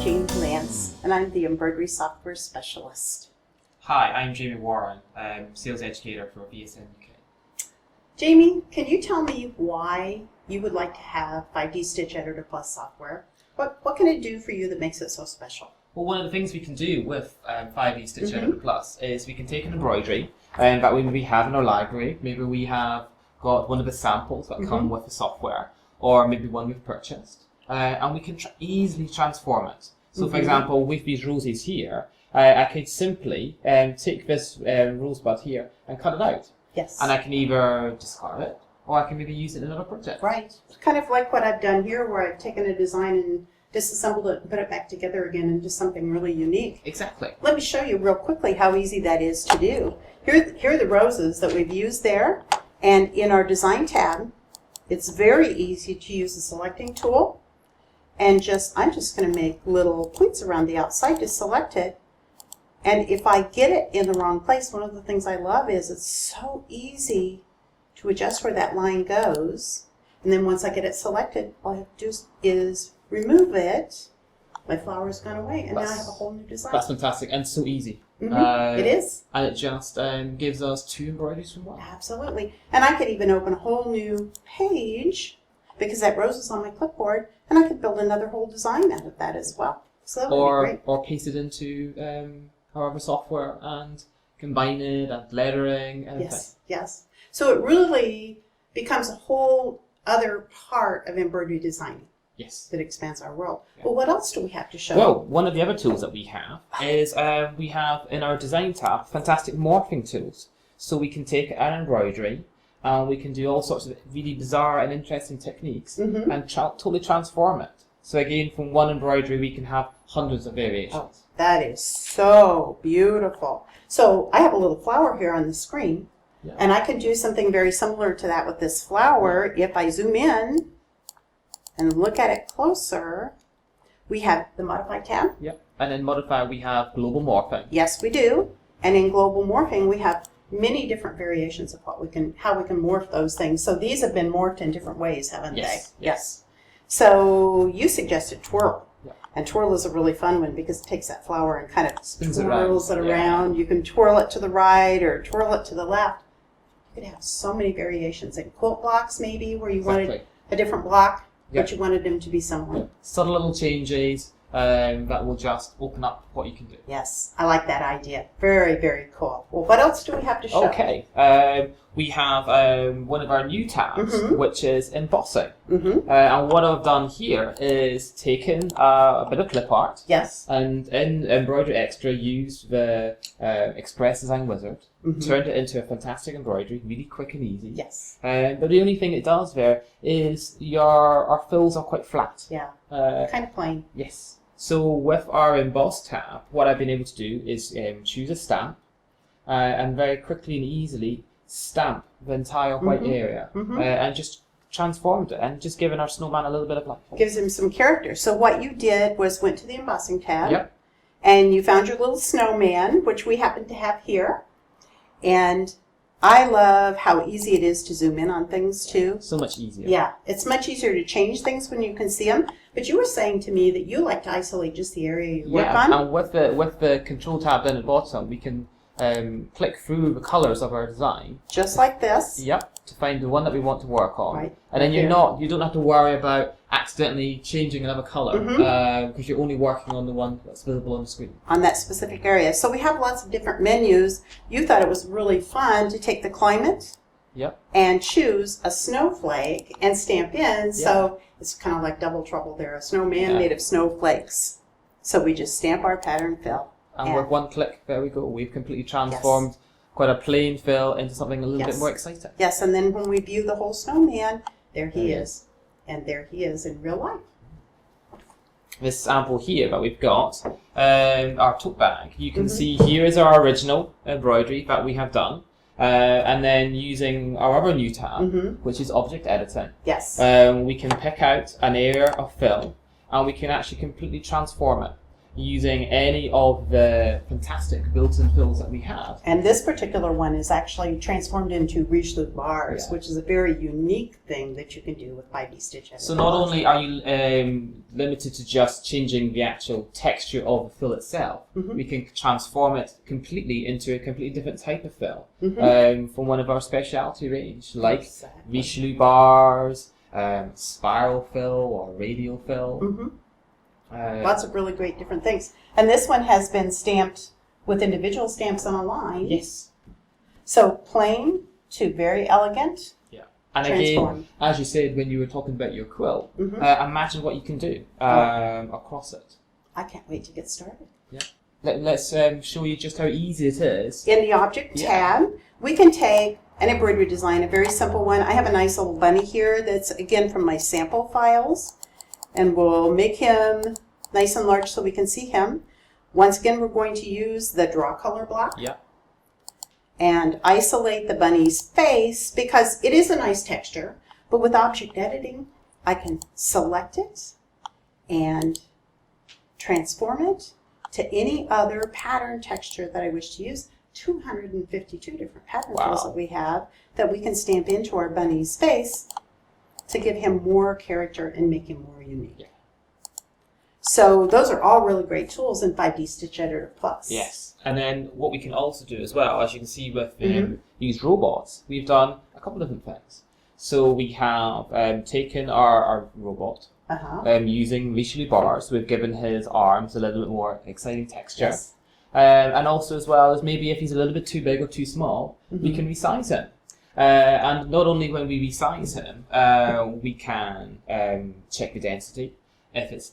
Jean Lance, and I'm the embroidery software specialist. Hi, I'm Jamie Warren, sales educator for VSN UK. Jamie, can you tell me why you would like to have 5D Stitch Editor Plus software? What can it do for you that makes it so special? Well, one of the things we can do with 5D Stitch Editor Plus is we can take an embroidery that we maybe have in our library. Maybe we have got one of the samples that come with the software, or maybe one we've purchased, and we can easily transform it. So, for example, with these roses here, I could simply take this rosebud here and cut it out. Yes. And I can either discard it, or I can maybe use it in another project. Right. Kind of like what I've done here, where I've taken a design and disassembled it and put it back together again into something really unique. Exactly. Let me show you real quickly how easy that is to do. Here are the roses that we've used there, and in our design tab, it's very easy to use the selecting tool, and I'm just going to make little points around the outside to select it. And if I get it in the wrong place, one of the things I love is it's so easy to adjust where that line goes. And then once I get it selected, all I have to do is remove it. My flower's gone away, and now I have a whole new design. That's fantastic, and so easy. It is. And it just gives us two embroideries from one. Absolutely. And I could even open a whole new page, because that rose is on my clipboard, and I could build another whole design out of that as well. So that would be great. Or paste it into our software and combine it and lettering and Yes. So it really becomes a whole other part of embroidery design. Yes. That expands our world. Yeah. Well, what else do we have to show? Well, one of the other tools that we have is we have in our design tab fantastic morphing tools. So we can take an embroidery and we can do all sorts of really bizarre and interesting techniques and totally transform it. So again, from one embroidery we can have hundreds of variations. Oh, that is so beautiful. So I have a little flower here on the screen, and I can do something very similar to that with this flower. If I zoom in and look at it closer, we have the Modify tab. Yep. And in Modify we have Global Morphing. Yes, we do. And in Global Morphing we have many different variations of how we can morph those things. So these have been morphed in different ways, haven't they? Yes. So you suggested Twirl. Yep. And Twirl is a really fun one because it takes that flower and kind of spins twirls it around. You can twirl it to the right or twirl it to the left. You could have so many variations. In quilt blocks maybe, where you wanted a different block, but you wanted them to be similar. Subtle little changes that will just open up what you can do. Yes, I like that idea. Very, very cool. Well, what else do we have to show? Okay, we have one of our new tabs, which is Embossing. And what I've done here is taken a bit of clip art. Yes. And in Embroidery Extra, used the Express Design Wizard, turned it into a fantastic embroidery, really quick and easy. Yes. But the only thing it does there is our fills are quite flat. Yeah. Kind of plain. Yes. So with our Emboss tab, what I've been able to do is choose a stamp and very quickly and easily stamp the entire white area and just transformed it and just given our snowman a little bit of life. Gives him some character. So what you did was went to the Embossing tab and you found your little snowman, which we happen to have here. And I love how easy it is to zoom in on things too. So much easier. Yeah, it's much easier to change things when you can see them. But you were saying to me that you like to isolate just the area you work on. And with the control tab down at the bottom, we can click through the colors of our design. Just like this. Yep, to find the one that we want to work on. Right. And then you don't have to worry about accidentally changing another color because you're only working on the one that's visible on the screen. On that specific area. So we have lots of different menus. You thought it was really fun to take the climate and choose a snowflake and stamp in. So it's kind of like double trouble there. A snowman made of snowflakes. So we just stamp our pattern fill. And with one click, there we go. We've completely transformed quite a plain fill into something a little bit more exciting. Yes, and then when we view the whole snowman, there he is. And there he is in real life. This sample here that we've got, our tote bag, you can see here is our original embroidery that we have done. And then using our other new tab, which is object editing, we can pick out an area of fill and we can actually completely transform it. using any of the fantastic built-in fills that we have. And this particular one is actually transformed into Richelieu bars, Yeah. which is a very unique thing that you can do with 5D stitch editor. So not only are you limited to just changing the actual texture of the fill itself, we can transform it completely into a completely different type of fill from one of our specialty range, like Richelieu bars, spiral fill or radial fill. Lots of really great different things. And this one has been stamped with individual stamps on a line. Yes. So plain to very elegant. Yeah. And Transform. again, as you said when you were talking about your quilt, imagine what you can do across it. I can't wait to get started. Yeah. Let's show you just how easy it is. In the Object tab, we can take an embroidery design, a very simple one. I have a nice little bunny here that's, again, from my sample files. And we'll make him nice and large so we can see him. Once again, we're going to use the draw color block. Yeah. And isolate the bunny's face because it is a nice texture. But with object editing, I can select it and transform it to any other pattern texture that I wish to use. 252 different pattern tools that we have that we can stamp into our bunny's face to give him more character and make him more unique. Yeah. So those are all really great tools in 5D Stitch Editor Plus. Yes. And then what we can also do as well, as you can see with these robots, we've done a couple of different things. So we have taken our robot, using Richelieu bars. We've given his arms a little bit more exciting texture. Yes. And also as well as maybe if he's a little bit too big or too small, we can resize him. And not only when we resize him, we can check the density. If it's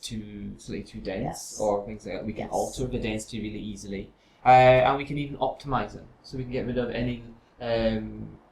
slightly too dense or things like that, we can alter the density really easily. And we can even optimize him, so we can get rid of any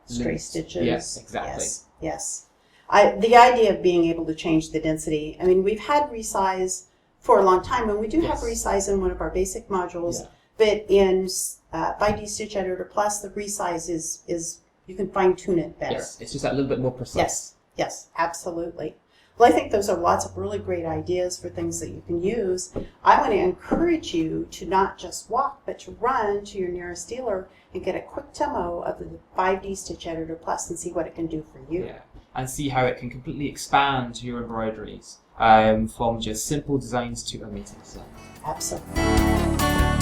stray stitches. Yes, exactly. Yes. The idea of being able to change the density, I mean, we've had resize for a long time, and we do have resize in one of our basic modules, but in 5D Stitch Editor Plus, the resize is you can fine tune it better. Yes, it's just a little bit more precise. Yes, absolutely. Well, I think those are lots of really great ideas for things that you can use. I want to encourage you to not just walk, but to run to your nearest dealer and get a quick demo of the 5D Stitch Editor Plus and see what it can do for you. Yeah, and see how it can completely expand your embroideries from just simple designs to amazing designs. Absolutely.